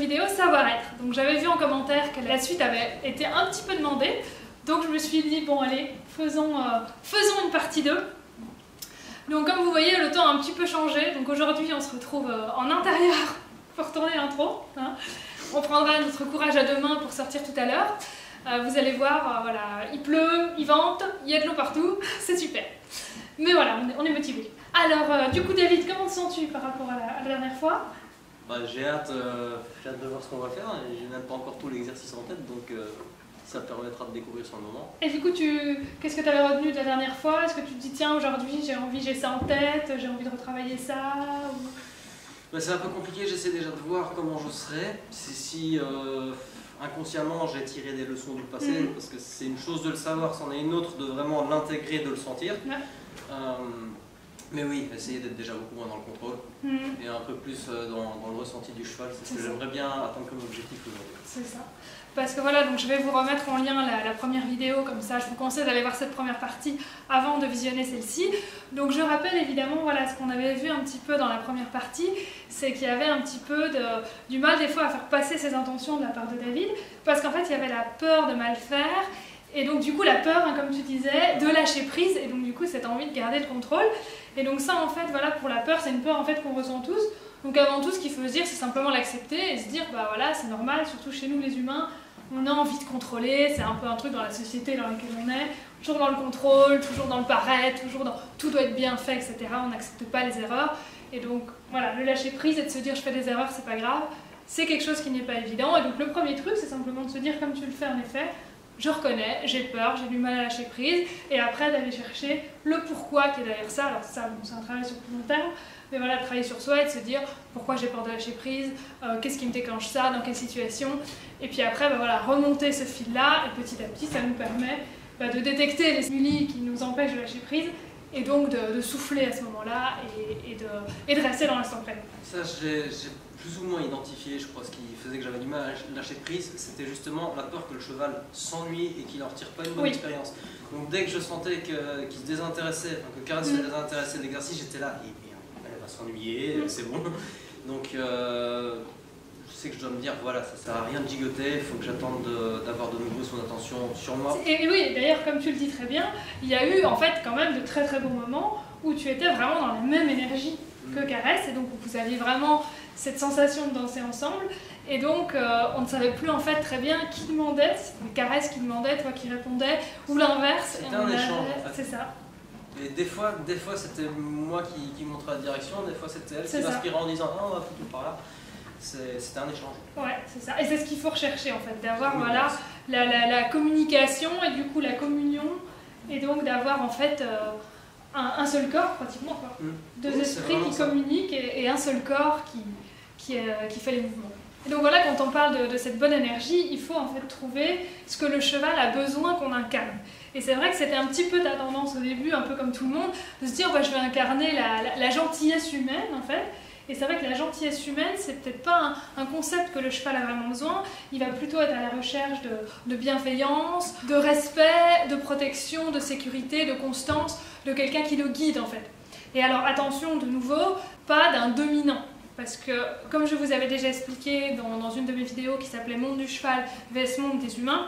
vidéo savoir-être. Donc j'avais vu en commentaire que la suite avait été un petit peu demandée. Donc je me suis dit, bon allez, faisons une partie 2. Donc comme vous voyez, le temps a un petit peu changé. Donc aujourd'hui, on se retrouve en intérieur pour tourner l'intro. Hein. On prendra notre courage à deux mains pour sortir tout à l'heure. Vous allez voir, voilà, il pleut, il vente, il y a de l'eau partout, c'est super. Mais voilà, on est motivés. Alors, du coup David, comment te sens-tu par rapport à la dernière fois? J'ai hâte de voir ce qu'on va faire, et j'ai même pas encore tout l'exercice en tête, donc ça permettra de découvrir sur le moment. Et du coup, qu'est-ce que tu avais retenu de la dernière fois? Est-ce que tu te dis, tiens, aujourd'hui j'ai ça en tête, j'ai envie de retravailler ça ou... C'est un peu compliqué, j'essaie déjà de voir comment je serai. Si inconsciemment j'ai tiré des leçons du passé, parce que c'est une chose de le savoir, c'en est une autre de vraiment l'intégrer, de le sentir. Ouais. Mais oui, essayer d'être déjà beaucoup moins dans le contrôle et un peu plus dans le ressenti du cheval, c'est ce que j'aimerais bien atteindre comme objectif aujourd'hui. C'est ça. Parce que voilà, donc je vais vous remettre en lien la première vidéo, comme ça je vous conseille d'aller voir cette première partie avant de visionner celle-ci. Donc je rappelle évidemment voilà, ce qu'on avait vu un petit peu dans la première partie, c'est qu'il y avait un petit peu du mal des fois à faire passer ses intentions de la part de David, parce qu'en fait il y avait la peur de mal faire, et donc du coup la peur, hein, comme tu disais, de lâcher prise, et donc du coup cette envie de garder le contrôle. Et donc ça en fait, voilà, pour la peur, c'est une peur en fait qu'on ressent tous. Donc avant tout, ce qu'il faut se dire, c'est simplement l'accepter et se dire, bah voilà, c'est normal, surtout chez nous les humains, on a envie de contrôler, c'est un peu un truc dans la société dans laquelle on est, toujours dans le contrôle, toujours dans le paraître, toujours dans tout doit être bien fait, etc. On n'accepte pas les erreurs. Et donc voilà, le lâcher prise et de se dire je fais des erreurs, c'est pas grave, c'est quelque chose qui n'est pas évident. Et donc le premier truc, c'est simplement de se dire, comme tu le fais en effet, je reconnais, j'ai peur, j'ai du mal à lâcher prise, et après d'aller chercher le pourquoi qui est derrière ça. Alors ça, bon, c'est un travail sur plus long terme, mais voilà, travailler sur soi et de se dire pourquoi j'ai peur de lâcher prise, qu'est-ce qui me déclenche ça, dans quelle situation, et puis après voilà, remonter ce fil-là, et petit à petit ça nous permet de détecter les stimuli qui nous empêchent de lâcher prise, et donc de souffler à ce moment-là et de rester dans l'instant présent. Ça, j'ai plus ou moins identifié, je crois, ce qui faisait que j'avais du mal à lâcher prise, c'était justement la peur que le cheval s'ennuie et qu'il n'en retire pas une bonne expérience. Donc dès que je sentais qu'il se désintéressait, que Karen se désintéressait de l'exercice, j'étais là, elle va s'ennuyer, c'est bon. Donc je sais que je dois me dire, voilà, ça sert à rien de gigoter, il faut que j'attende d'avoir de nouveau son attention sur moi. Et oui, d'ailleurs, comme tu le dis très bien, il y a eu en fait quand même de très très bons moments où tu étais vraiment dans la même énergie que Caresse, et donc vous aviez vraiment cette sensation de danser ensemble, et donc on ne savait plus en fait très bien qui demandait, si c'était Caresse qui demandait, toi qui répondais, ou l'inverse. C'était un échange en fait. C'est ça. Et des fois c'était moi qui montrais la direction, des fois c'était elle qui m'inspirait en disant non, on va foutre par là. C'était un échange. Ouais, c'est ça. Et c'est ce qu'il faut rechercher en fait, d'avoir voilà, la communication et du coup la communion, et donc d'avoir en fait un seul corps pratiquement, quoi. Deux esprits qui communiquent et un seul corps qui fait les mouvements. Et donc voilà, quand on parle de cette bonne énergie, il faut en fait trouver ce que le cheval a besoin qu'on incarne. Et c'est vrai que c'était un petit peu ta tendance au début, un peu comme tout le monde, de se dire bah, je vais incarner la gentillesse humaine en fait. Et c'est vrai que la gentillesse humaine, c'est peut-être pas un concept que le cheval a vraiment besoin, il va plutôt être à la recherche de bienveillance, de respect, de protection, de sécurité, de constance, de quelqu'un qui le guide en fait. Et alors attention de nouveau, pas d'un dominant. Parce que, comme je vous avais déjà expliqué dans une de mes vidéos qui s'appelait Monde du cheval vs Monde des humains,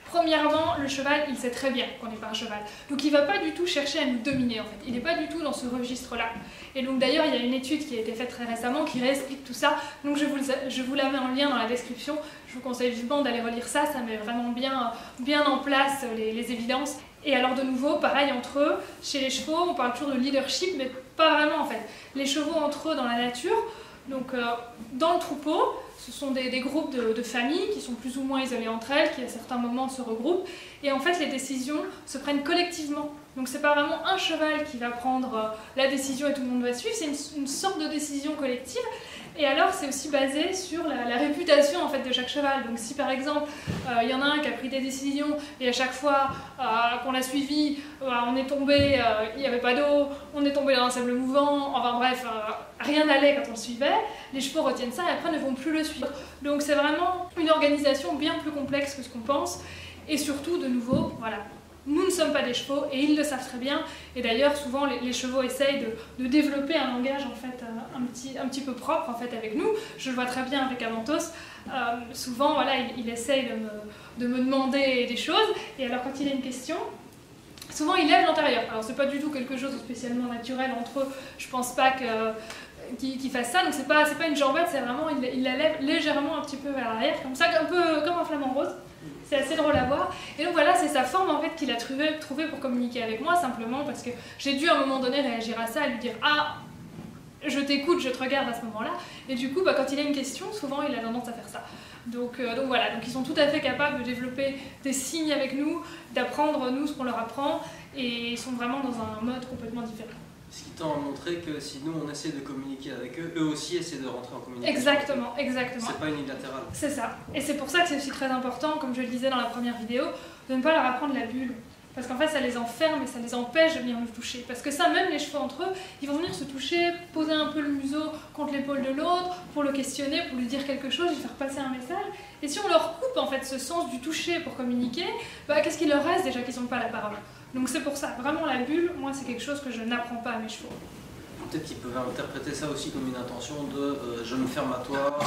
premièrement, le cheval, il sait très bien qu'on n'est pas un cheval. Donc il ne va pas du tout chercher à nous dominer en fait. Il n'est pas du tout dans ce registre-là. Et donc d'ailleurs, il y a une étude qui a été faite très récemment qui réexplique tout ça. Donc je vous la mets en lien dans la description. Je vous conseille vivement d'aller relire ça. Ça met vraiment bien en place les évidences. Et alors de nouveau, pareil entre eux, chez les chevaux, on parle toujours de leadership, mais pas vraiment en fait. Les chevaux entre eux dans la nature, donc dans le troupeau, ce sont des groupes de familles qui sont plus ou moins isolées entre elles, qui à certains moments se regroupent, et en fait les décisions se prennent collectivement. Donc c'est pas vraiment un cheval qui va prendre la décision et tout le monde va suivre, c'est une sorte de décision collective. Et alors c'est aussi basé sur la réputation en fait de chaque cheval. Donc si par exemple il y en a un qui a pris des décisions et à chaque fois qu'on l'a suivi, on est tombé, il n'y avait pas d'eau, on est tombé dans un sable mouvant, enfin bref, rien n'allait quand on le suivait, les chevaux retiennent ça et après ne vont plus le suivre. Donc c'est vraiment une organisation bien plus complexe que ce qu'on pense, et surtout de nouveau, voilà, Nous ne sommes pas des chevaux et ils le savent très bien. Et d'ailleurs, souvent, les chevaux essayent de développer un langage en fait, un petit peu propre en fait, avec nous. Je le vois très bien avec Amantos. Souvent, voilà, il essaye de me demander des choses. Et alors, quand il a une question, souvent, il lève l'antérieur. Alors, c'est pas du tout quelque chose de spécialement naturel entre eux. Je pense pas qu'il fasse ça. Donc, c'est pas une jambette, c'est vraiment, il la lève légèrement un petit peu vers l'arrière, comme ça, un peu comme un flamant rose. C'est assez drôle à voir. Et donc voilà, c'est sa forme en fait qu'il a trouvé pour communiquer avec moi, simplement parce que j'ai dû à un moment donné réagir à ça, à lui dire « Ah, je t'écoute, je te regarde à ce moment-là ». Et du coup, quand il a une question, souvent il a tendance à faire ça. Donc voilà, donc ils sont tout à fait capables de développer des signes avec nous, d'apprendre nous ce qu'on leur apprend, et ils sont vraiment dans un mode complètement différent. Ce qui tend à montrer que si nous on essaie de communiquer avec eux, eux aussi essaient de rentrer en communication. Exactement, exactement. C'est pas unilatéral. C'est ça. Et c'est pour ça que c'est aussi très important, comme je le disais dans la première vidéo, de ne pas leur apprendre la bulle. Parce qu'en fait, ça les enferme et ça les empêche de venir nous toucher. Parce que ça, même les chevaux entre eux, ils vont venir se toucher, poser un peu le museau contre l'épaule de l'autre, pour le questionner, pour lui dire quelque chose, lui faire passer un message. Et si on leur coupe en fait ce sens du toucher pour communiquer, qu'est-ce qu'il leur reste déjà qu'ils n'ont pas la parole? Donc c'est pour ça, vraiment la bulle, moi c'est quelque chose que je n'apprends pas à mes chevaux. Peut-être qu'ils peuvent interpréter ça aussi comme une intention de je me ferme à toi,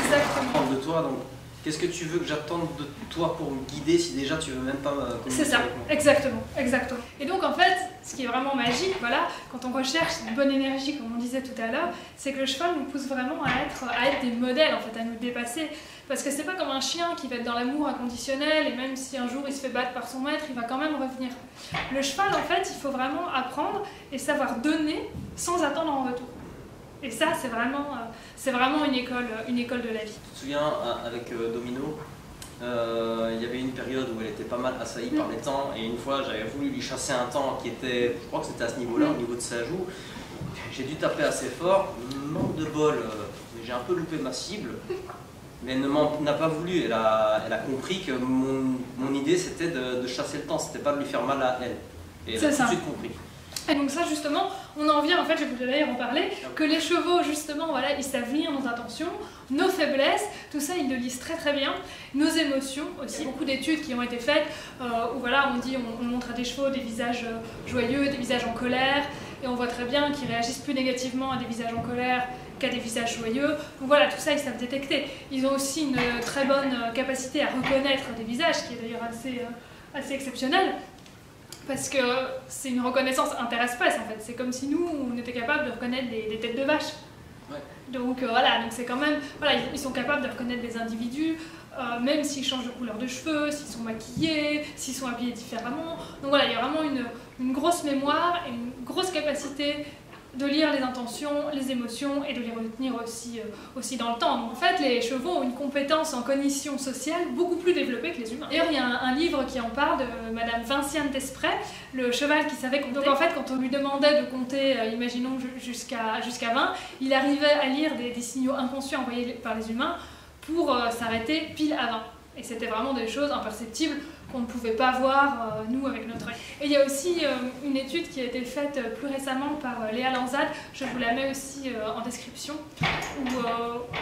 exactement. de toi, donc qu'est-ce que tu veux que j'attende de toi pour me guider si déjà tu veux même pas communiquer? C'est ça, exactement, exactement. Et donc en fait, ce qui est vraiment magique, voilà, quand on recherche une bonne énergie, comme on disait tout à l'heure, c'est que le cheval nous pousse vraiment à être des modèles, en fait, à nous dépasser. Parce que c'est pas comme un chien qui va être dans l'amour inconditionnel et même si un jour il se fait battre par son maître, il va quand même revenir. Le cheval, en fait, il faut vraiment apprendre et savoir donner sans attendre en retour. Et ça, c'est vraiment une école de la vie. Tu te souviens, avec Domino, il y avait une période où elle était pas mal assaillie par les temps et une fois j'avais voulu lui chasser un temps qui était, je crois que c'était à ce niveau-là, au niveau de sa joue. J'ai dû taper assez fort, manque de bol, j'ai un peu loupé ma cible. Mais elle n'a pas voulu, elle a compris que mon idée c'était de chasser le temps, c'était pas de lui faire mal à elle. Et elle a tout de suite compris. Et donc ça justement, on en vient, en fait, je voulais d'ailleurs en parler, que les chevaux justement, voilà, ils savent lire nos intentions, nos faiblesses, tout ça ils le lisent très très bien, nos émotions aussi. Il y a beaucoup d'études qui ont été faites où voilà, on montre à des chevaux des visages joyeux, des visages en colère, et on voit très bien qu'ils réagissent plus négativement à des visages en colère qu'à des visages joyeux. Donc voilà, tout ça ils savent détecter. Ils ont aussi une très bonne capacité à reconnaître des visages, qui est d'ailleurs assez exceptionnelle. Parce que c'est une reconnaissance interespèce en fait, c'est comme si nous on était capable de reconnaître des têtes de vache. Ouais. Donc voilà, donc c'est quand même, voilà, ils sont capables de reconnaître des individus, même s'ils changent de couleur de cheveux, s'ils sont maquillés, s'ils sont habillés différemment. Donc voilà, il y a vraiment une grosse mémoire et une grosse capacité de lire les intentions, les émotions et de les retenir aussi dans le temps. Donc en fait, les chevaux ont une compétence en cognition sociale beaucoup plus développée que les humains. D'ailleurs, il y a un livre qui en parle de Madame Vinciane Desprez, le cheval qui savait compter. Donc en fait, quand on lui demandait de compter, imaginons jusqu'à 20, il arrivait à lire des signaux inconscients envoyés par les humains pour s'arrêter pile à 20. Et c'était vraiment des choses imperceptibles qu'on ne pouvait pas voir, nous, avec notre œil. Et il y a aussi une étude qui a été faite plus récemment par Léa Lanzade, je vous la mets aussi en description, où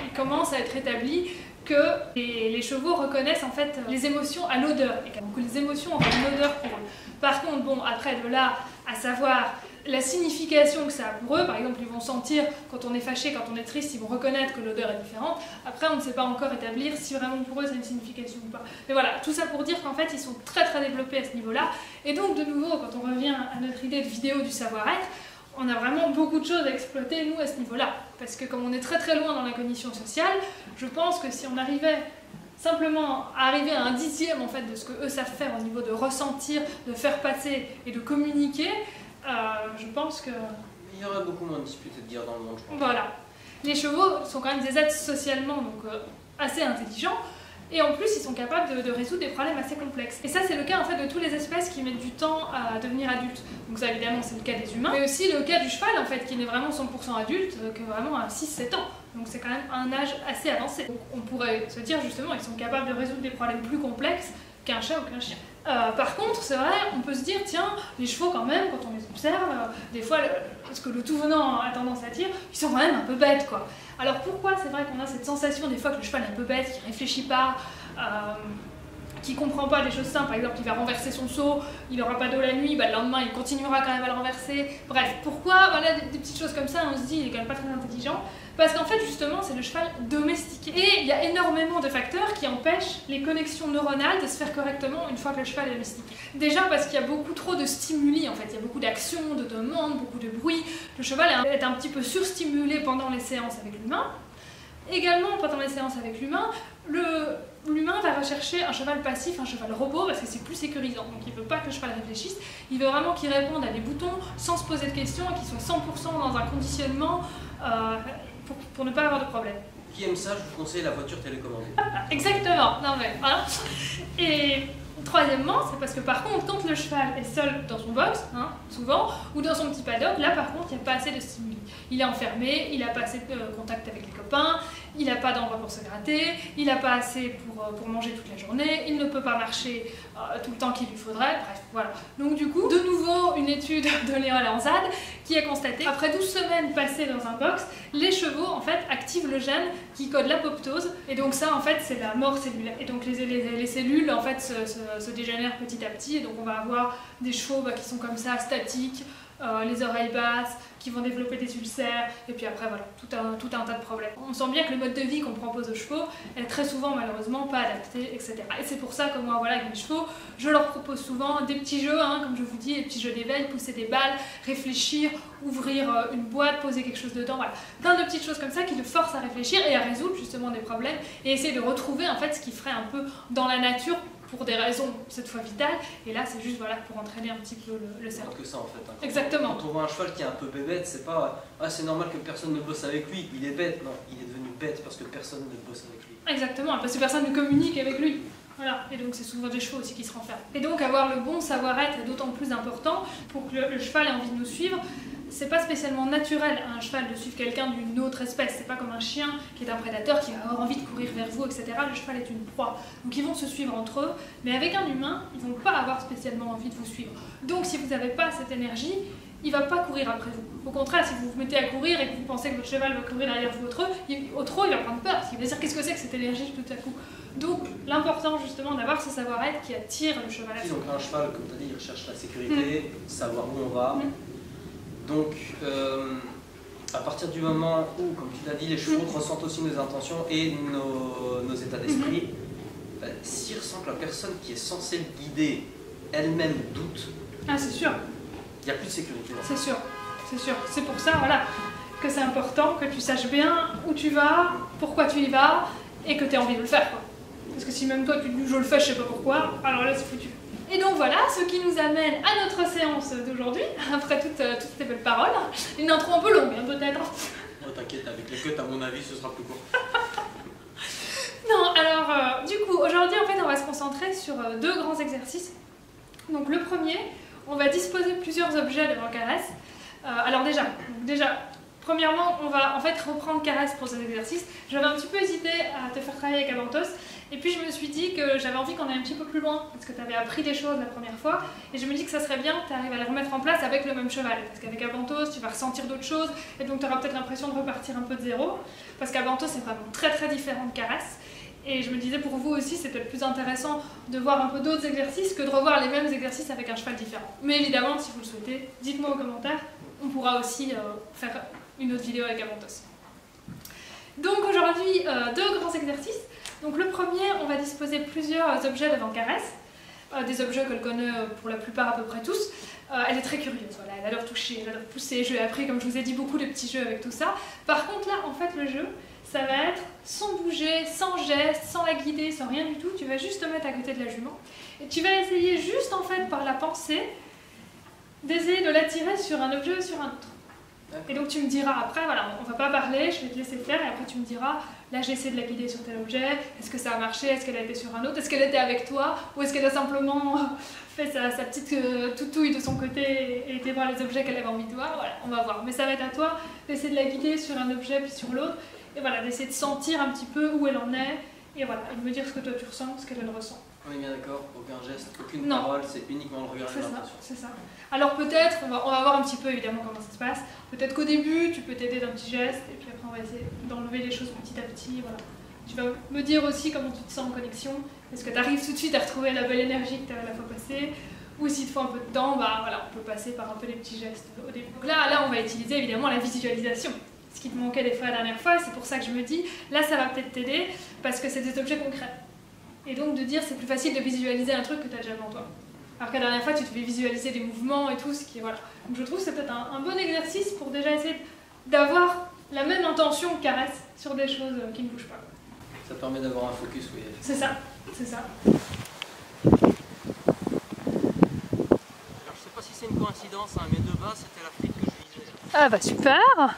il commence à être établi que les chevaux reconnaissent en fait les émotions à l'odeur, et que les émotions ont une odeur pour eux. Par contre, bon, après de là à savoir la signification que ça a pour eux, par exemple ils vont sentir quand on est fâché, quand on est triste, ils vont reconnaître que l'odeur est différente. Après on ne sait pas encore établir si vraiment pour eux c'est une signification ou pas. Mais voilà, tout ça pour dire qu'en fait ils sont très très développés à ce niveau-là. Et donc de nouveau, quand on revient à notre idée de vidéo du savoir-être, on a vraiment beaucoup de choses à exploiter nous à ce niveau-là. Parce que comme on est très très loin dans la cognition sociale, je pense que si on arrivait simplement à arriver à un dixième en fait, de ce que eux savent faire au niveau de ressentir, de faire passer et de communiquer, je pense que... Il y aurait beaucoup moins de disputes et de guerres dans le monde, je pense. Voilà. Les chevaux sont quand même des êtres socialement donc, assez intelligents, et en plus ils sont capables de résoudre des problèmes assez complexes. Et ça c'est le cas en fait de toutes les espèces qui mettent du temps à devenir adultes. Donc ça évidemment c'est le cas des humains, mais aussi le cas du cheval en fait qui n'est vraiment 100% adulte que vraiment à 6-7 ans. Donc c'est quand même un âge assez avancé. Donc on pourrait se dire justement ils sont capables de résoudre des problèmes plus complexes qu'un chat ou qu'un chien. Par contre, c'est vrai, on peut se dire, tiens, les chevaux quand même, quand on les observe, des fois, ce que le tout venant a tendance à dire, ils sont quand même un peu bêtes, quoi. Alors pourquoi c'est vrai qu'on a cette sensation des fois que le cheval est un peu bête, qu'il réfléchit pas, qui comprend pas des choses simples, par exemple il va renverser son seau, il n'aura pas d'eau la nuit, bah, le lendemain il continuera quand même à le renverser. Bref, pourquoi voilà, des petites choses comme ça, on se dit il est quand même pas très intelligent. Parce qu'en fait justement c'est le cheval domestiqué. Et il y a énormément de facteurs qui empêchent les connexions neuronales de se faire correctement une fois que le cheval est domestiqué. Déjà parce qu'il y a beaucoup trop de stimuli en fait, il y a beaucoup d'actions, de demandes, beaucoup de bruit. Le cheval est un petit peu surstimulé pendant les séances avec l'humain. Également pendant les séances avec l'humain, l'humain va rechercher un cheval passif, un cheval robot, parce que c'est plus sécurisant. Donc il ne veut pas que le cheval réfléchisse, il veut vraiment qu'il réponde à des boutons sans se poser de questions, qu'il soit 100% dans un conditionnement pour ne pas avoir de problème. Qui aime ça, je vous conseille la voiture télécommandée. Exactement, non mais voilà. Et troisièmement, c'est parce que par contre, quand le cheval est seul dans son box, hein, souvent, ou dans son petit paddock, là par contre, il n'y a pas assez de stimuli. Il est enfermé, il n'a pas assez de contact avec les copains, il n'a pas d'endroit pour se gratter, il n'a pas assez pour manger toute la journée, il ne peut pas marcher tout le temps qu'il lui faudrait, bref, voilà. Donc du coup, de nouveau, une étude de Léon Lanzade qui a constaté, après 12 semaines passées dans un box, les chevaux, en fait, activent le gène qui code l'apoptose, et donc ça, en fait, c'est la mort cellulaire. Et donc les cellules, en fait, se dégénèrent petit à petit, et donc on va avoir des chevaux qui sont comme ça, statiques, les oreilles basses, qui vont développer des ulcères, et puis après voilà, tout un tas de problèmes. On sent bien que le mode de vie qu'on propose aux chevaux est très souvent malheureusement pas adapté, etc. Et c'est pour ça que moi, voilà, avec mes chevaux, je leur propose souvent des petits jeux, hein, comme je vous dis, des petits jeux d'éveil, pousser des balles, réfléchir, ouvrir une boîte, poser quelque chose dedans, voilà. Plein de petites choses comme ça qui le forcent à réfléchir et à résoudre justement des problèmes, et essayer de retrouver en fait ce qui ferait un peu dans la nature, pour des raisons cette fois vitales, et là c'est juste voilà, pour entraîner un petit peu le cerveau. Que ça en fait. Hein. Exactement. Quand on voit un cheval qui est un peu bébête, c'est pas « Ah c'est normal que personne ne bosse avec lui, il est bête ». Non, il est devenu bête parce que personne ne bosse avec lui. Exactement, parce que personne ne communique avec lui. Voilà, et donc c'est souvent des chevaux aussi qui se renferment. Et donc avoir le bon savoir-être est d'autant plus important pour que le cheval ait envie de nous suivre. C'est pas spécialement naturel à un cheval de suivre quelqu'un d'une autre espèce, c'est pas comme un chien qui est un prédateur qui va avoir envie de courir vers vous, etc. Le cheval est une proie, donc ils vont se suivre entre eux, mais avec un humain, ils vont pas avoir spécialement envie de vous suivre. Donc si vous n'avez pas cette énergie, il va pas courir après vous. Au contraire, si vous vous mettez à courir et que vous pensez que votre cheval va courir derrière vous au trot, il va prendre peur, parce qu'il va dire qu'est-ce que c'est que cette énergie tout à coup. Donc l'important justement d'avoir ce savoir-être qui attire le cheval à soi. Donc un cheval, comme tu as dit, il recherche la sécurité, savoir où on va. Donc, à partir du moment où, comme tu l'as dit, les chevaux ressentent aussi nos intentions et nos états d'esprit, s'ils ressentent que la personne qui est censée le guider elle-même doute, ah, c'est sûr. Il n'y a plus de sécurité. C'est sûr, c'est sûr. C'est pour ça, voilà, que c'est important que tu saches bien où tu vas, pourquoi tu y vas, et que tu aies envie de le faire, quoi. Parce que si même toi tu te dis je le fais, je sais pas pourquoi, alors là c'est foutu. Et donc voilà, ce qui nous amène à notre séance d'aujourd'hui, après toutes ces belles paroles. Une intro un peu longue, hein, peut-être. Oh, t'inquiète, avec les cuts, à mon avis, ce sera plus court. Non, alors, du coup, aujourd'hui, en fait, on va se concentrer sur deux grands exercices. Donc, le premier, on va disposer plusieurs objets devant Caresse. Alors déjà, premièrement, on va en fait reprendre Caresse pour cet exercice. J'avais un petit peu hésité à te faire travailler avec Avantos. Et puis je me suis dit que j'avais envie qu'on aille un petit peu plus loin, parce que tu avais appris des choses la première fois, et je me dis que ça serait bien que tu arrives à les remettre en place avec le même cheval, parce qu'avec Avantos, tu vas ressentir d'autres choses, et donc tu auras peut-être l'impression de repartir un peu de zéro, parce qu'Avantos c'est vraiment très très différent de Caresse, et je me disais pour vous aussi c'est peut-être plus intéressant de voir un peu d'autres exercices que de revoir les mêmes exercices avec un cheval différent. Mais évidemment, si vous le souhaitez, dites-moi aux commentaires, on pourra aussi faire une autre vidéo avec Avantos. Donc aujourd'hui, deux grands exercices. Donc le premier, on va disposer plusieurs objets devant Caresse, des objets qu'elle connaît pour la plupart à peu près tous. Elle est très curieuse, voilà, elle adore toucher, elle adore pousser. Je lui ai appris, comme je vous ai dit, beaucoup de petits jeux avec tout ça. Par contre là, en fait, le jeu, ça va être sans bouger, sans geste, sans la guider, sans rien du tout. Tu vas juste te mettre à côté de la jument et tu vas essayer juste en fait par la pensée d'essayer de l'attirer sur un objet ou sur un autre. Et donc tu me diras après, voilà, on va pas parler, je vais te laisser faire et après tu me diras, là j'ai essayé de la guider sur tel objet, est-ce que ça a marché, est-ce qu'elle a été sur un autre, est-ce qu'elle était avec toi, ou est-ce qu'elle a simplement fait sa petite toutouille de son côté et été voir les objets qu'elle avait envie de voir, voilà, on va voir. Mais ça va être à toi d'essayer de la guider sur un objet puis sur l'autre, et voilà, d'essayer de sentir un petit peu où elle en est, et voilà, et de me dire ce que toi tu ressens, ce qu'elle ressent. On est bien d'accord, aucun geste, aucune parole, c'est uniquement le regard et l'intention. C'est ça. Alors peut-être, on va voir un petit peu évidemment comment ça se passe. Peut-être qu'au début, tu peux t'aider d'un petit geste, et puis après on va essayer d'enlever les choses petit à petit. Voilà. Tu vas me dire aussi comment tu te sens en connexion. Est-ce que tu arrives tout de suite à retrouver la belle énergie que tu avais la fois passée? Ou s'il te faut un peu de temps, bah voilà, on peut passer par un peu les petits gestes au début. Donc là, on va utiliser évidemment la visualisation. Ce qui te manquait des fois la dernière fois, c'est pour ça que je me dis, là ça va peut-être t'aider, parce que c'est des objets concrets. Et donc de dire, c'est plus facile de visualiser un truc que tu as déjà devant toi. Alors que la dernière fois, tu devais visualiser des mouvements et tout, ce qui est voilà. Donc je trouve que c'est peut-être un bon exercice pour déjà essayer d'avoir la même intention caresse sur des choses qui ne bougent pas. Ça permet d'avoir un focus, oui. C'est ça, c'est ça. Alors je sais pas si c'est une coïncidence, hein, mais de base c'était la frite que je visais. Ah bah super!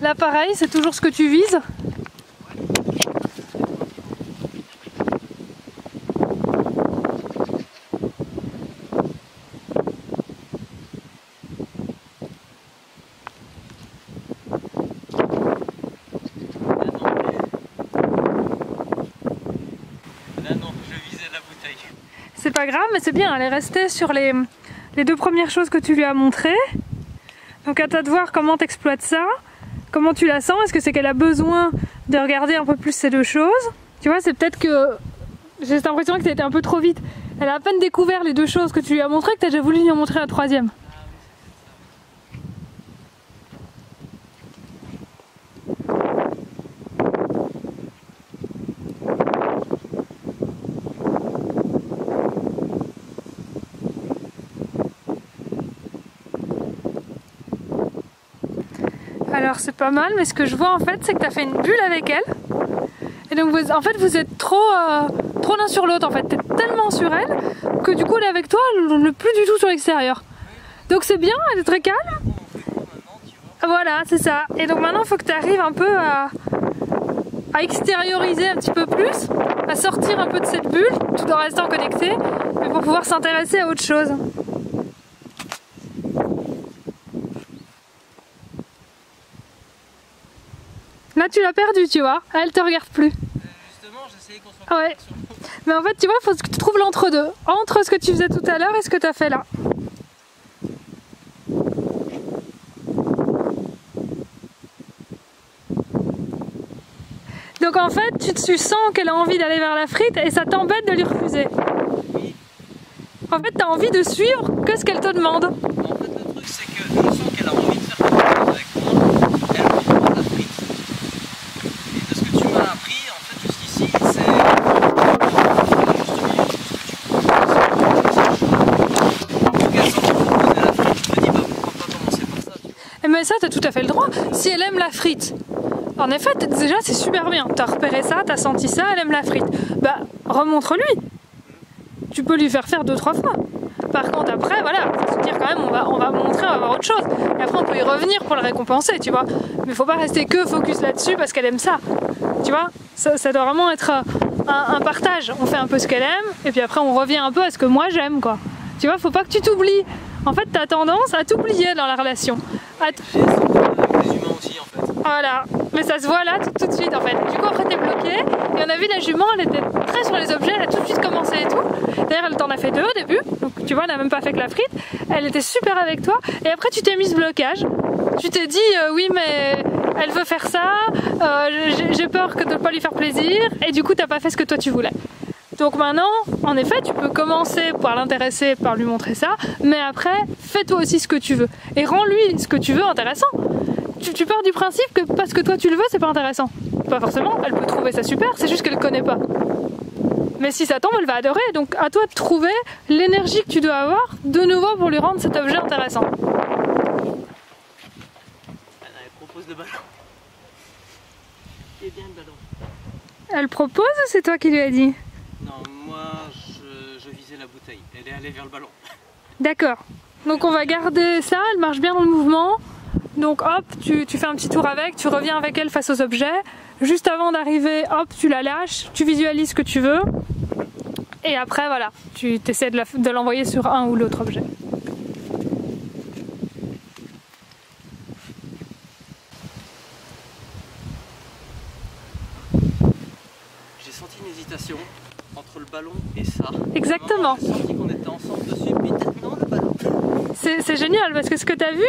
Là pareil, c'est toujours ce que tu vises? C'est pas grave, mais c'est bien, elle est restée sur les deux premières choses que tu lui as montrées. Donc à toi de voir comment tu exploites ça, comment tu la sens, est-ce que c'est qu'elle a besoin de regarder un peu plus ces deux choses? Tu vois, c'est peut-être que j'ai cette impression que tu as été un peu trop vite. Elle a à peine découvert les deux choses que tu lui as montrées que tu as déjà voulu lui en montrer la troisième. Alors c'est pas mal, mais ce que je vois en fait, c'est que tu as fait une bulle avec elle. Et donc en fait vous êtes trop l'un sur l'autre en fait. Tu es tellement sur elle que du coup elle est avec toi, elle n'est plus du tout sur l'extérieur. Donc c'est bien, elle est très calme. Voilà, c'est ça. Et donc maintenant il faut que tu arrives un peu à extérioriser un petit peu plus, à sortir un peu de cette bulle, tout en restant connecté, mais pour pouvoir s'intéresser à autre chose. Là tu l'as perdu, tu vois, elle te regarde plus. Justement, j'essayais qu'on soit ouais. Mais en fait, tu vois, il faut que tu trouves l'entre-deux. Entre ce que tu faisais tout à l'heure et ce que tu as fait là. Donc en fait, tu sens qu'elle a envie d'aller vers la frite et ça t'embête de lui refuser. En fait, tu as envie de suivre que ce qu'elle te demande. En fait, le truc, c'est que je sens qu'elle a envie de faire quelque chose avec moi. Elle veut pas de la frite. Et de ce que tu m'as appris, en fait, jusqu'ici, c'est juste mais ça, tu as tout à fait le droit. Si elle aime la frite, en effet, déjà, c'est super bien. Tu as repéré ça, tu as senti ça, elle aime la frite. Bah, remontre-lui. Tu peux lui faire 2-3 fois. Par contre, après, voilà, faut se dire quand même, on va montrer, on va voir autre chose. Et après, on peut y revenir pour le récompenser, tu vois. Mais faut pas rester que focus là-dessus parce qu'elle aime ça. Tu vois, ça doit vraiment être un partage. On fait un peu ce qu'elle aime, et puis après, on revient un peu à ce que moi j'aime, quoi. Tu vois, faut pas que tu t'oublies. En fait, tu as tendance à t'oublier dans la relation. J'ai senti avec les humains aussi, en fait. Voilà, mais ça se voit là tout de suite en fait. Du coup après t'es bloqué et on a vu la jument, elle était très sur les objets, elle a tout de suite commencé et tout. D'ailleurs elle t'en a fait 2 au début, donc tu vois elle n'a même pas fait que la frite. Elle était super avec toi et après tu t'es mis ce blocage. Tu t'es dit oui mais elle veut faire ça, j'ai peur de ne pas lui faire plaisir et du coup t'as pas fait ce que toi tu voulais. Donc maintenant, en effet, tu peux commencer par l'intéresser, par lui montrer ça, mais après, fais toi aussi ce que tu veux. Et rends-lui ce que tu veux intéressant. Tu pars du principe que parce que toi tu le veux, c'est pas intéressant. Pas forcément, elle peut trouver ça super, c'est juste qu'elle connaît pas. Mais si ça tombe, elle va adorer, donc à toi de trouver l'énergie que tu dois avoir de nouveau pour lui rendre cet objet intéressant. Elle propose le ballon. Et bien le ballon. Elle propose ou c'est toi qui lui as dit? Non, moi je visais la bouteille, elle est allée vers le ballon. D'accord, donc on va garder ça, elle marche bien dans le mouvement. Donc hop, tu fais un petit tour avec, tu reviens avec elle face aux objets. Juste avant d'arriver, hop, tu la lâches, tu visualises ce que tu veux. Et après, voilà, tu essaies de l'envoyer sur un ou l'autre objet. J'ai senti une hésitation entre le ballon et ça. Exactement. J'ai senti qu'on était ensemble dessus, puis non, le ballon. C'est génial parce que ce que tu as vu,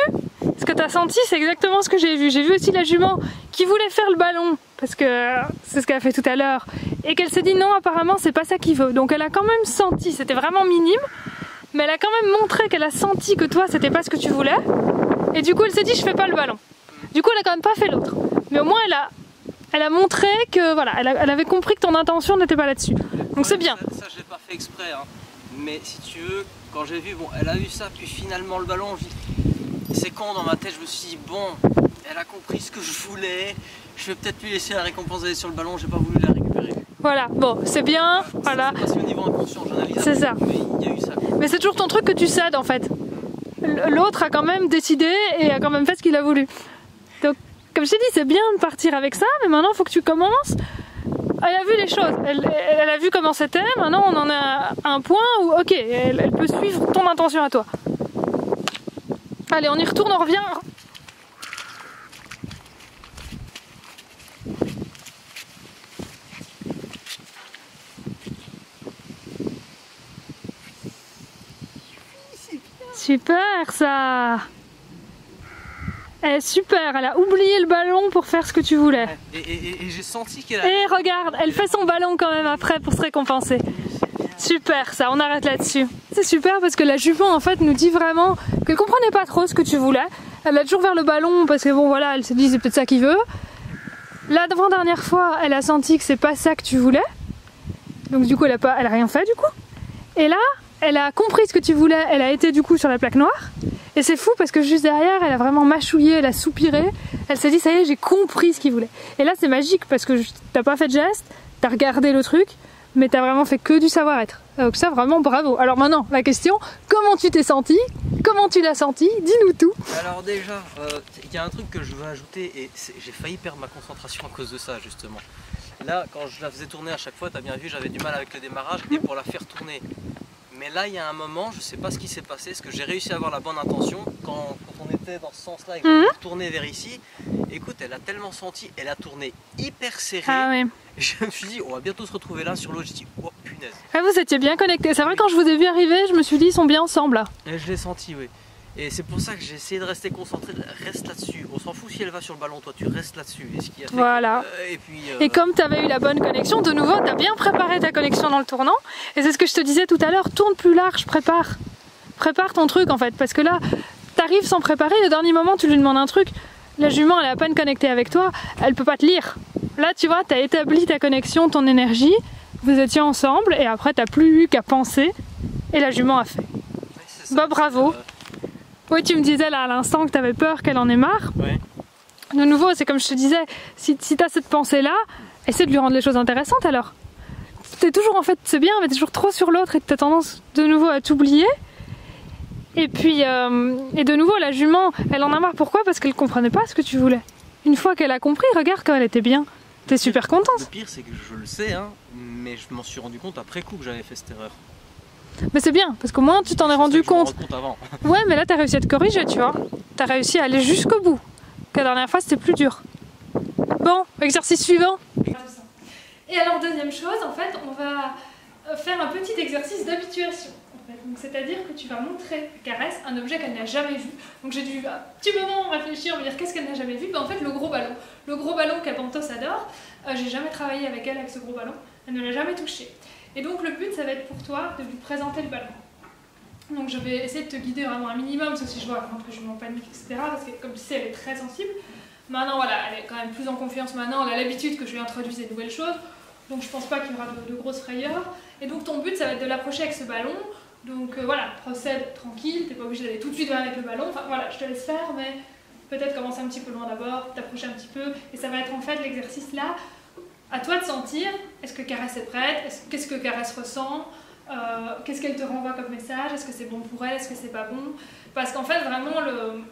Ce que tu as senti, c'est exactement ce que j'ai vu. J'ai vu aussi la jument qui voulait faire le ballon, parce que c'est ce qu'elle a fait tout à l'heure, et qu'elle s'est dit non, apparemment c'est pas ça qu'il veut. Donc elle a quand même senti, c'était vraiment minime, mais elle a quand même montré qu'elle a senti que toi c'était pas ce que tu voulais, et du coup elle s'est dit je fais pas le ballon. Du coup elle a quand même pas fait l'autre, mais au moins elle a montré que voilà, elle avait compris que ton intention n'était pas là-dessus. Donc c'est bien. Ça je l'ai pas fait exprès, hein. Mais si tu veux, quand j'ai vu, bon, elle a eu ça, puis finalement le ballon, c'est con, dans ma tête, je me suis dit, bon, elle a compris ce que je voulais, je vais peut-être lui laisser la récompense d'aller sur le ballon, j'ai pas voulu la récupérer. Voilà, bon, c'est bien, voilà. C'est passé au niveau inconscient, j'analyse. C'est ça. Mais il y a eu ça. Mais c'est toujours ton truc que tu cèdes en fait. L'autre a quand même décidé et a quand même fait ce qu'il a voulu. Donc, comme je t'ai dit, c'est bien de partir avec ça, mais maintenant il faut que tu commences. Elle a vu les choses, elle a vu comment c'était, maintenant on en a un point où, ok, elle peut suivre ton intention à toi. Allez, on y retourne, on revient. Super ça! Elle est super, elle a oublié le ballon pour faire ce que tu voulais. Et j'ai senti qu'elle a... Et regarde, elle fait son ballon quand même après pour se récompenser. Super ça, on arrête là-dessus. C'est super parce que la jument en fait nous dit vraiment qu'elle comprenait pas trop ce que tu voulais. Elle a toujours vers le ballon parce que bon voilà, elle se dit c'est peut-être ça qu'il veut. L'avant-dernière fois, elle a senti que c'est pas ça que tu voulais. Donc du coup elle a rien fait du coup. Et là, elle a compris ce que tu voulais, elle a été du coup sur la plaque noire. Et c'est fou parce que juste derrière, elle a vraiment mâchouillé, elle a soupiré. Elle s'est dit ça y est, j'ai compris ce qu'il voulait. Et là c'est magique parce que t'as pas fait de geste, t'as regardé le truc, mais t'as vraiment fait que du savoir-être. Donc ça vraiment bravo. Alors maintenant la question, comment tu t'es senti? Comment tu l'as senti? Dis-nous tout. Alors déjà, il y a un truc que je veux ajouter et j'ai failli perdre ma concentration à cause de ça justement. Là quand je la faisais tourner à chaque fois, t'as bien vu, j'avais du mal avec le démarrage et pour la faire tourner. Mais là, il y a un moment, je sais pas ce qui s'est passé, est-ce que j'ai réussi à avoir la bonne intention quand on était dans ce sens-là et que j'ai tourné vers ici. Écoute, elle a tellement senti, elle a tourné hyper serré. Ah oui. Je me suis dit, on va bientôt se retrouver là sur l'eau. J'ai dit, oh punaise. Ah, vous étiez bien connectés. C'est vrai, quand je vous ai vu arriver, je me suis dit, ils sont bien ensemble là. Et je l'ai senti, oui. Et c'est pour ça que j'ai essayé de rester concentré, reste là-dessus. On s'en fout si elle va sur le ballon, toi tu restes là-dessus. Et ce qui a fait voilà. Et comme tu avais eu la bonne connexion, de nouveau, tu as bien préparé ta connexion dans le tournant. Et c'est ce que je te disais tout à l'heure, tourne plus large, prépare. Prépare ton truc en fait, parce que là, tu arrives sans préparer, au dernier moment tu lui demandes un truc, la jument elle est à peine connectée avec toi, elle peut pas te lire. Là tu vois, tu as établi ta connexion, ton énergie, vous étiez ensemble, et après tu n'as plus eu qu'à penser, et la jument a fait. Ouais, bah bravo. Oui, tu me disais là à l'instant que tu avais peur qu'elle en ait marre. Ouais. De nouveau, c'est comme je te disais, si tu as cette pensée-là, essaie de lui rendre les choses intéressantes alors. T'es toujours en fait, c'est bien, mais t'es toujours trop sur l'autre et tu as tendance de nouveau à t'oublier. Et puis, et de nouveau, la jument, elle en a marre. Pourquoi? Parce qu'elle comprenait pas ce que tu voulais. Une fois qu'elle a compris, regarde quand elle était bien. T'es super contente. Le pire, c'est que je le sais, hein, mais je m'en suis rendu compte après coup que j'avais fait cette erreur. Mais c'est bien, parce qu'au moins tu t'en es rendu compte. Avant. Ouais, mais là t'as réussi à te corriger, tu vois. T'as réussi à aller jusqu'au bout. La dernière fois c'était plus dur. Bon, exercice suivant. Et alors deuxième chose, en fait, on va faire un petit exercice d'habituation. C'est-à-dire que tu vas montrer à Caresse un objet qu'elle n'a jamais vu. Donc j'ai dû un petit moment réfléchir, me dire qu'est-ce qu'elle n'a jamais vu. Ben, en fait le gros ballon. Le gros ballon qu'Abantos adore. J'ai jamais travaillé avec elle avec ce gros ballon. Elle ne l'a jamais touché. Et donc le but, ça va être pour toi de lui présenter le ballon. Donc je vais essayer de te guider vraiment un minimum, sauf si je vois que je m'en panique, etc. Parce que comme tu sais, elle est très sensible. Maintenant, voilà, elle est quand même plus en confiance maintenant. Elle a l'habitude que je lui introduise des nouvelles choses. Donc je pense pas qu'il y aura de grosses frayeurs. Et donc ton but, ça va être de l'approcher avec ce ballon. Donc voilà, procède tranquille, t'es pas obligé d'aller tout de suite avec le ballon. Enfin voilà, je te laisse faire, mais peut-être commencer un petit peu loin d'abord, t'approcher un petit peu. Et ça va être en fait l'exercice là. À toi de sentir, est-ce que Caresse est prête, qu'est-ce que Caresse ressent, qu'est-ce qu'elle te renvoie comme message, est-ce que c'est bon pour elle, est-ce que c'est pas bon. Parce qu'en fait vraiment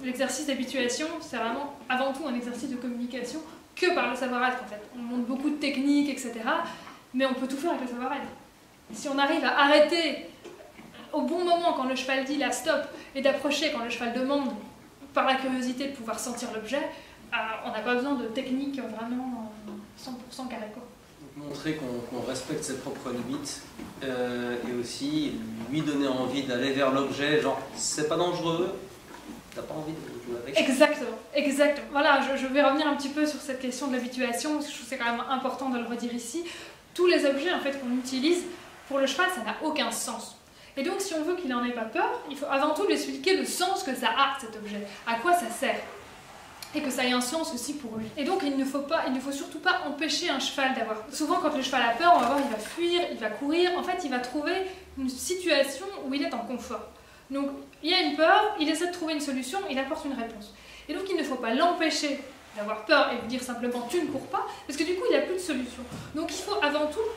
l'exercice d'habituation, c'est vraiment avant tout un exercice de communication que par le savoir-être en fait. On montre beaucoup de techniques, etc. Mais on peut tout faire avec le savoir-être. Si on arrive à arrêter au bon moment quand le cheval dit la stop et d'approcher quand le cheval demande par la curiosité de pouvoir sentir l'objet, on n'a pas besoin de techniques vraiment 100% carré quoi. Montrer qu'on respecte ses propres limites et aussi lui donner envie d'aller vers l'objet, genre c'est pas dangereux, t'as pas envie de jouer avec. Exactement, exactement. Voilà, je vais revenir un petit peu sur cette question de l'habituation, parce que je trouve que c'est quand même important de le redire ici. Tous les objets en fait qu'on utilise, pour le cheval, ça n'a aucun sens. Et donc, si on veut qu'il n'en ait pas peur, il faut avant tout lui expliquer le sens que ça a, cet objet, à quoi ça sert. Et que ça ait un sens aussi pour lui. Et donc il ne faut surtout pas empêcher un cheval d'avoir. Souvent quand le cheval a peur, on va voir, il va fuir, il va courir, en fait il va trouver une situation où il est en confort. Donc il y a une peur, il essaie de trouver une solution, il apporte une réponse. Et donc il ne faut pas l'empêcher d'avoir peur et lui dire simplement tu ne cours pas, parce que du coup il n'y a plus de solution. Donc il faut avant tout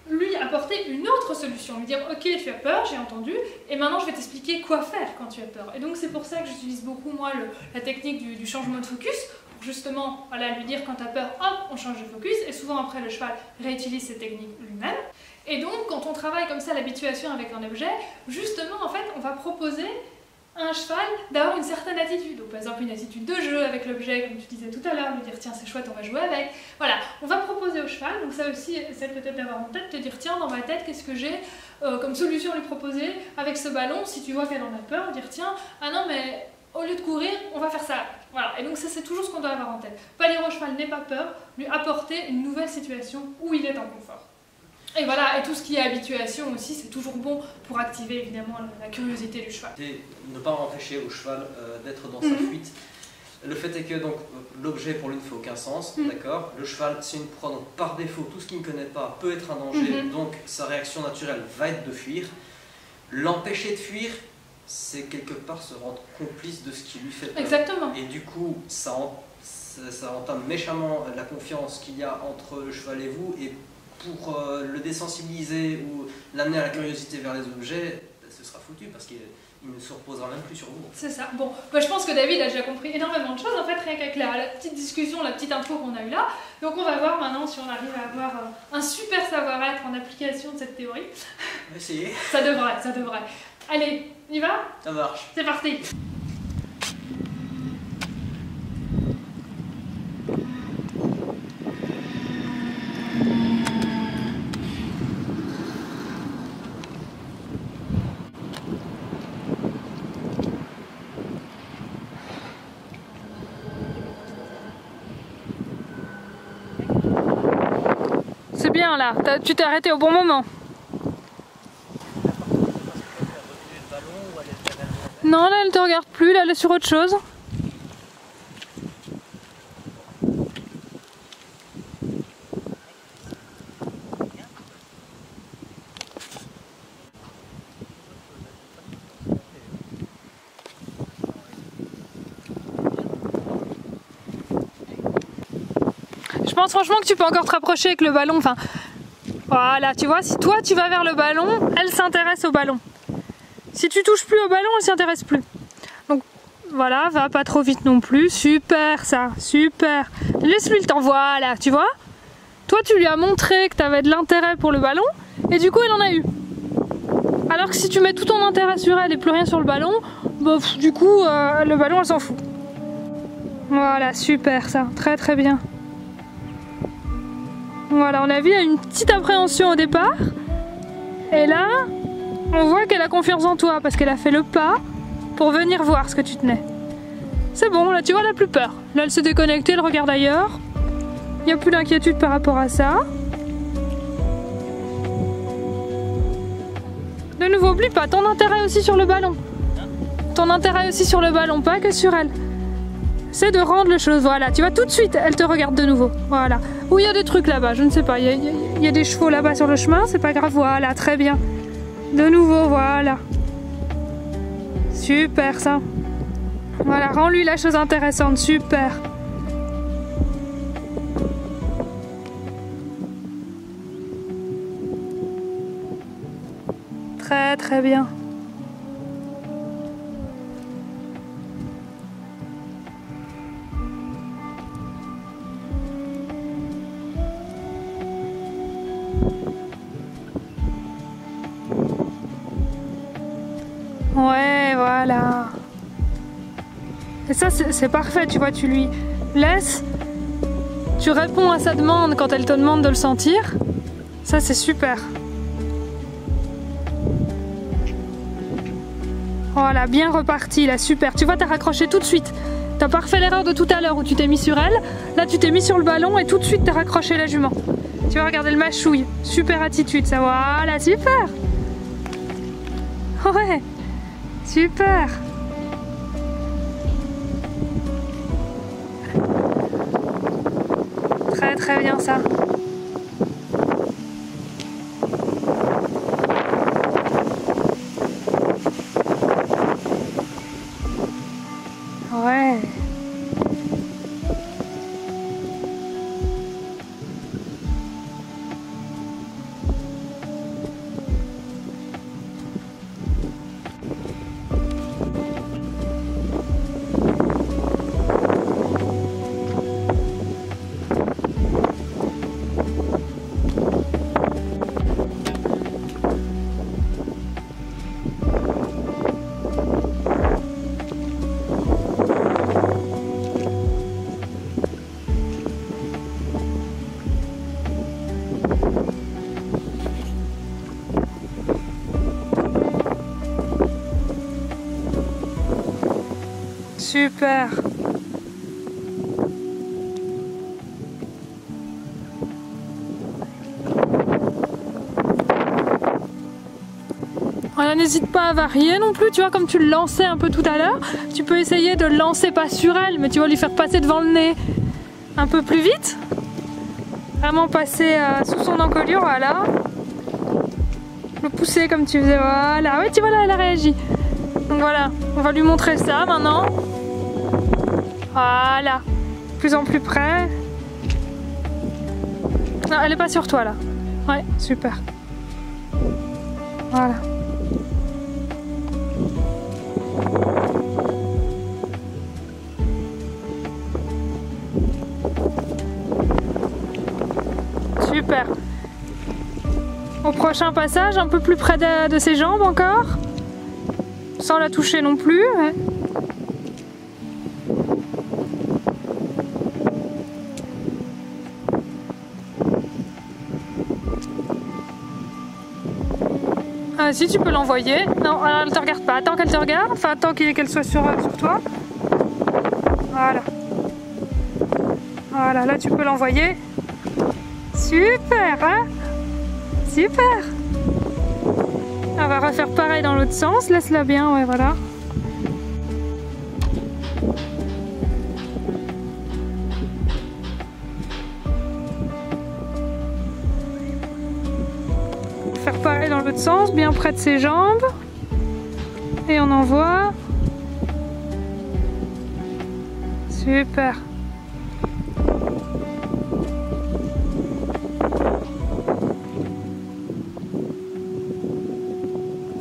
lui apporter une autre solution, lui dire ok tu as peur, j'ai entendu, et maintenant je vais t'expliquer quoi faire quand tu as peur. Et donc c'est pour ça que j'utilise beaucoup moi la technique du changement de focus, pour justement voilà, lui dire quand tu as peur, hop, on change de focus, et souvent après le cheval réutilise cette technique lui-même. Et donc quand on travaille comme ça l'habituation avec un objet, justement en fait on va proposer à un cheval d'avoir une certaine attitude. Donc par exemple une attitude de jeu avec l'objet, comme tu disais tout à l'heure, lui dire tiens c'est chouette, on va jouer avec. Voilà, on va proposer au cheval, donc ça aussi c'est peut-être d'avoir en tête, te dire tiens dans ma tête qu'est-ce que j'ai comme solution à lui proposer avec ce ballon, si tu vois qu'elle en a peur, dire tiens, ah non mais au lieu de courir, on va faire ça. Voilà, et donc ça c'est toujours ce qu'on doit avoir en tête. Pas dire au cheval n'aie pas peur, lui apporter une nouvelle situation où il est en confort. Et voilà, et tout ce qui est habituation aussi, c'est toujours bon pour activer évidemment la curiosité du cheval. Et ne pas empêcher au cheval d'être dans sa fuite. Le fait est que donc l'objet pour lui ne fait aucun sens, d'accord. Le cheval, c'est une proie, donc par défaut, tout ce qu'il ne connaît pas peut être un danger, donc sa réaction naturelle va être de fuir. L'empêcher de fuir, c'est quelque part se rendre complice de ce qui lui fait peur. Exactement. Et du coup, ça entame méchamment la confiance qu'il y a entre le cheval et vous, et pour le désensibiliser ou l'amener à la curiosité vers les objets, ce sera foutu parce qu'il ne se reposera même plus sur vous. C'est ça. Bon, bah, je pense que David a déjà compris énormément de choses en fait, rien qu'avec la petite discussion, la petite intro qu'on a eue là. Donc on va voir maintenant si on arrive à avoir un super savoir-être en application de cette théorie. On va essayer. Ça devrait, ça devrait. Allez, on y va? Ça marche. C'est parti. C'est bien là, tu t'es arrêté au bon moment. Non, là elle te regarde plus, là elle est sur autre chose. Je pense franchement que tu peux encore te rapprocher avec le ballon. Enfin, voilà, tu vois, si toi tu vas vers le ballon, elle s'intéresse au ballon. Si tu touches plus au ballon, elle s'y intéresse plus. Donc voilà, va pas trop vite non plus. Super ça, super. Laisse-lui le temps, voilà, tu vois. Toi tu lui as montré que tu avais de l'intérêt pour le ballon et du coup elle en a eu. Alors que si tu mets tout ton intérêt sur elle et plus rien sur le ballon, bah, du coup le ballon elle s'en fout. Voilà, super ça, très très bien. Voilà, on a vu, il y a une petite appréhension au départ. Et là, on voit qu'elle a confiance en toi parce qu'elle a fait le pas pour venir voir ce que tu tenais. C'est bon, là tu vois, elle n'a plus peur. Là elle s'est déconnectée, elle regarde ailleurs. Il n'y a plus d'inquiétude par rapport à ça. De nouveau, oublie pas, ton intérêt aussi sur le ballon. Ton intérêt aussi sur le ballon, pas que sur elle. C'est de rendre les choses, voilà, tu vois, tout de suite, elle te regarde de nouveau, voilà. Ou il y a des trucs là-bas, je ne sais pas, il y a des chevaux là-bas sur le chemin, c'est pas grave, voilà, très bien. De nouveau, voilà. Super ça. Voilà, rends-lui la chose intéressante, super. Très très bien. Ouais, voilà. Et ça, c'est parfait, tu vois, tu lui laisses, tu réponds à sa demande quand elle te demande de le sentir. Ça, c'est super. Voilà, bien reparti là, super. Tu vois, t'as raccroché tout de suite. T'as pas refait l'erreur de tout à l'heure où tu t'es mis sur elle. Là, tu t'es mis sur le ballon et tout de suite t'as raccroché la jument. Tu vas regarder le mâchouille. Super attitude, ça. Voilà, super. Ouais, super. Très très bien ça. Ouais. Super. Voilà, n'hésite pas à varier non plus, tu vois, comme tu le lançais un peu tout à l'heure, tu peux essayer de le lancer pas sur elle, mais tu vas lui faire passer devant le nez un peu plus vite. Vraiment passer sous son encolure, voilà. Le pousser comme tu faisais, voilà. Oui, tu vois là, elle a réagi. Donc voilà, on va lui montrer ça maintenant. Voilà, de plus en plus près. Non, elle est pas sur toi là. Ouais, super. Voilà. Super. Au prochain passage, un peu plus près de ses jambes encore. Sans la toucher non plus. Ouais. Ah, si tu peux l'envoyer. Non, elle ne te regarde pas. Attends qu'elle te regarde. Enfin, attends qu'elle soit sur toi. Voilà. Voilà, là tu peux l'envoyer. Super, hein? Super. On va refaire pareil dans l'autre sens. Laisse-la bien, ouais, voilà. Faire pareil dans l'autre sens, bien près de ses jambes. Et on envoie. Super.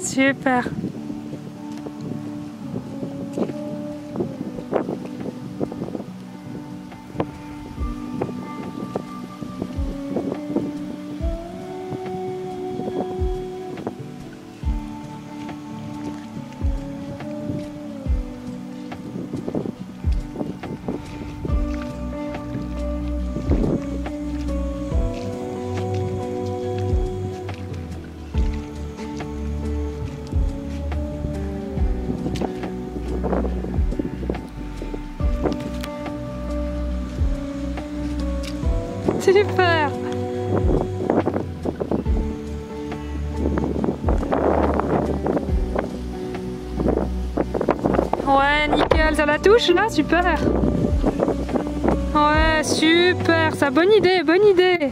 Super. Super. Ouais, nickel, ça la touche là, super. Ouais, super, ça, bonne idée, bonne idée.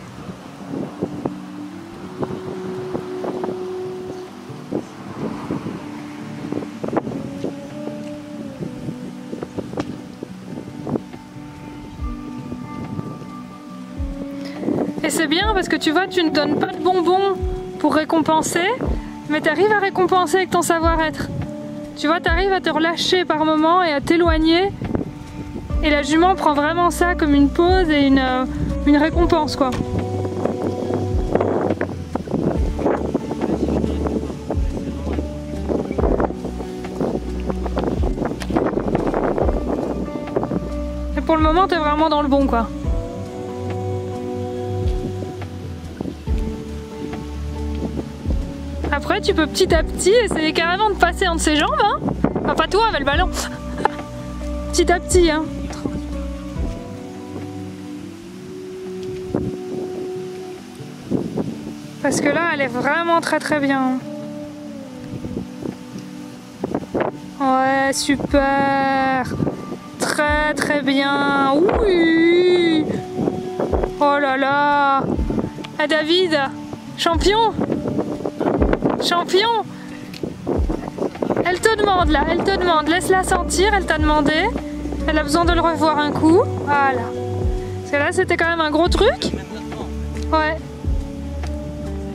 Et c'est bien parce que tu vois, tu ne donnes pas de bonbons pour récompenser, mais tu arrives à récompenser avec ton savoir-être. Tu vois, tu arrives à te relâcher par moments et à t'éloigner. Et la jument prend vraiment ça comme une pause et une récompense, quoi. Et pour le moment, tu es vraiment dans le bon, quoi. Après, tu peux petit à petit essayer carrément de passer entre ses jambes, hein. Enfin, pas toi, mais le ballon. Petit à petit, hein. Parce que là, elle est vraiment très bien. Ouais, super. Très bien. Oui. Oh là là. Ah, David, champion. Champion. Elle te demande là, elle te demande. Laisse-la sentir, elle t'a demandé. Elle a besoin de le revoir un coup. Voilà. Parce que là, c'était quand même un gros truc. Ouais.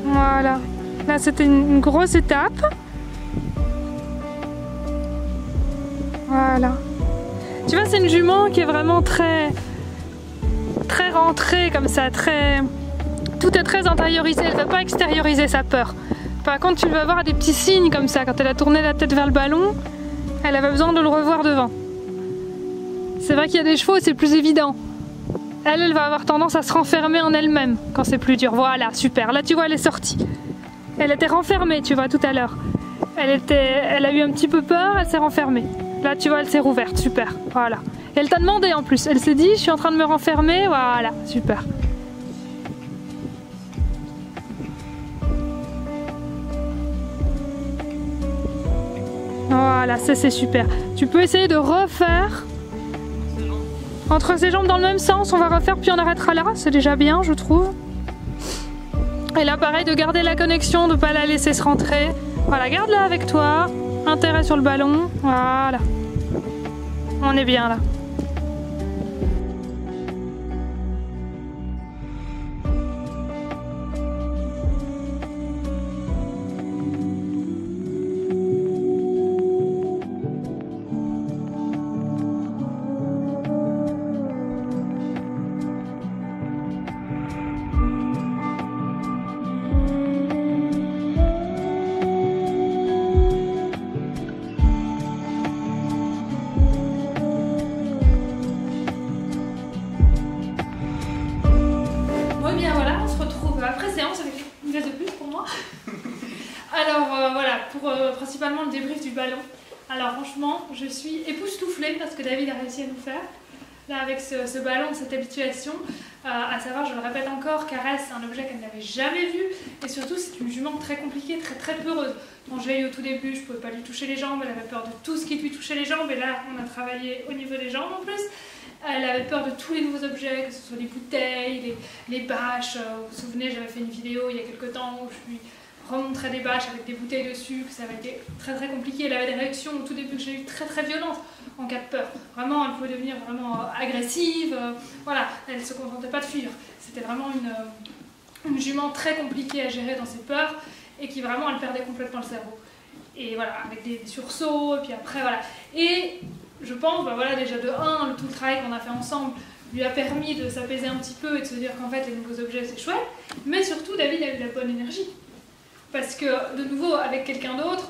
Voilà. Là, c'était une grosse étape. Voilà. Tu vois, c'est une jument qui est vraiment très rentrée comme ça, tout est très intériorisé. Elle ne va pas extérioriser sa peur. Par contre, tu vas voir des petits signes comme ça. Quand elle a tourné la tête vers le ballon, elle avait besoin de le revoir devant. C'est vrai qu'il y a des chevaux, c'est plus évident. Elle va avoir tendance à se renfermer en elle-même quand c'est plus dur. Voilà, super. Là, tu vois, elle est sortie. Elle était renfermée, tu vois, tout à l'heure. Elle a eu un petit peu peur, elle s'est renfermée. Là, tu vois, elle s'est rouverte. Super. Voilà. Et elle t'a demandé en plus. Elle s'est dit, je suis en train de me renfermer. Voilà, super. Voilà, ça c'est super. Tu peux essayer de refaire entre ses jambes dans le même sens. On va refaire puis on arrêtera là. C'est déjà bien, je trouve. Et là, pareil, de garder la connexion, de ne pas la laisser se rentrer. Voilà, garde-la avec toi. Intérêt sur le ballon. Voilà. On est bien là. Après séance avec une glace de plus pour moi. Alors voilà, pour principalement le débrief du ballon. Alors franchement, je suis époustouflée parce que David a réussi à nous faire. Là avec ce ballon, cette habituation, à savoir, je le répète encore, Caresse, c'est un objet qu'elle n'avait jamais vu. Et surtout, c'est une jument très compliquée, très peureuse. Quand je l'ai eu au tout début, je ne pouvais pas lui toucher les jambes, elle avait peur de tout ce qui lui touchait les jambes. Et là, on a travaillé au niveau des jambes en plus. Elle avait peur de tous les nouveaux objets, que ce soit les bouteilles, les bâches. Vous vous souvenez, j'avais fait une vidéo il y a quelques temps où je lui remontrais des bâches avec des bouteilles dessus, que ça avait été très compliqué. Elle avait des réactions au tout début que j'ai eu très violentes en cas de peur. Vraiment, elle pouvait devenir vraiment agressive. Voilà, elle ne se contentait pas de fuir. C'était vraiment une jument très compliquée à gérer dans ses peurs et qui vraiment, elle perdait complètement le cerveau. Et voilà, avec des sursauts, et puis après, voilà. Et je pense, bah voilà, déjà de 1, tout le travail qu'on a fait ensemble lui a permis de s'apaiser un petit peu et de se dire qu'en fait, les nouveaux objets, c'est chouette. Mais surtout, David a eu la bonne énergie. Parce que, de nouveau, avec quelqu'un d'autre,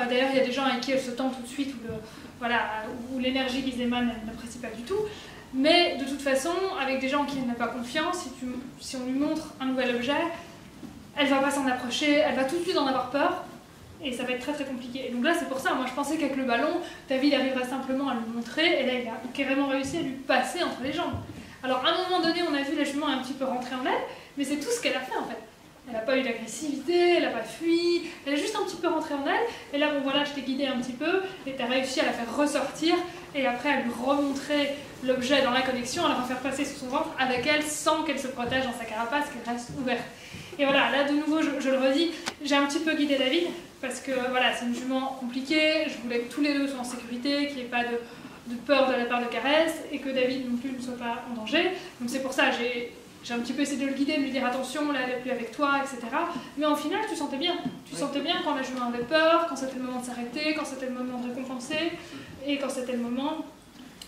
d'ailleurs, il y a des gens avec qui elle se tend tout de suite, où l'énergie qu'ils émanent, elle n'apprécie pas du tout. Mais de toute façon, avec des gens en qui elle n'a pas confiance, si on lui montre un nouvel objet, elle ne va pas s'en approcher, elle va tout de suite en avoir peur. Et ça va être très compliqué. Et donc là, c'est pour ça, moi je pensais qu'avec le ballon, David arriverait simplement à le montrer, et là il a carrément réussi à lui passer entre les jambes. Alors à un moment donné, on a vu la jument un petit peu rentrer en elle, mais c'est tout ce qu'elle a fait en fait. Elle n'a pas eu d'agressivité, elle n'a pas fui, elle est juste un petit peu rentrée en elle, et là bon voilà, je t'ai guidé un petit peu, et tu as réussi à la faire ressortir, et après à lui remontrer l'objet dans la connexion, à la refaire passer sous son ventre avec elle, sans qu'elle se protège dans sa carapace, qu'elle reste ouverte. Et voilà, là de nouveau, je le redis, j'ai un petit peu guidé David, parce que voilà, c'est une jument compliquée, je voulais que tous les deux soient en sécurité, qu'il n'y ait pas de peur de la part de Caresse, et que David non plus ne soit pas en danger. Donc c'est pour ça, j'ai un petit peu essayé de le guider, de lui dire attention, là elle n'est plus avec toi, etc. Mais en final, tu sentais bien. Tu sentais bien quand la jument avait peur, quand c'était le moment de s'arrêter, quand c'était le moment de récompenser, et quand c'était le moment